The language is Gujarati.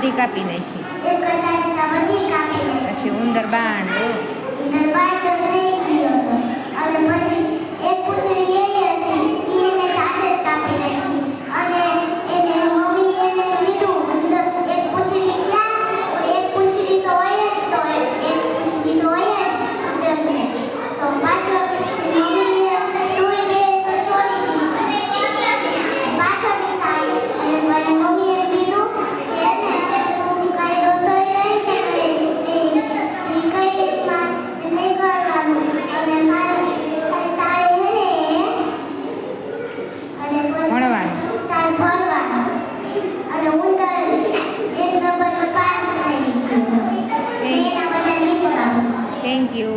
બધી કાપી નાખી. એક કરતા બધી કાપી નાખી. પછી ઉંદર બાંડો થઈ ગયો હતો. અને પછી એક પૂંછડી એવી હતી એને જાતે જ કાપી નાખી. અને એને મમ્મી એને કીધું એક પૂંછડી ક્યાં, એક પૂંછડી તો હોય જ, તો એક પૂંછડી તો હોય જ ઉંદરને. તો પાછો મમ્મીએ સુઈ દે તો છોડી દીધી, પાછો નિશાળ. અને પછી મમ્મીએ કીધું કે એને તું કઈ રોતોય નહીં કે કઈ નહીં કરવાનું. અને તારે હે અને ભણવાનું. તારે ભણવાનું. અને ઉંદર એક નંબરનો પાસ થઈ ગયો. એના બધા મિત્રો. Thank you.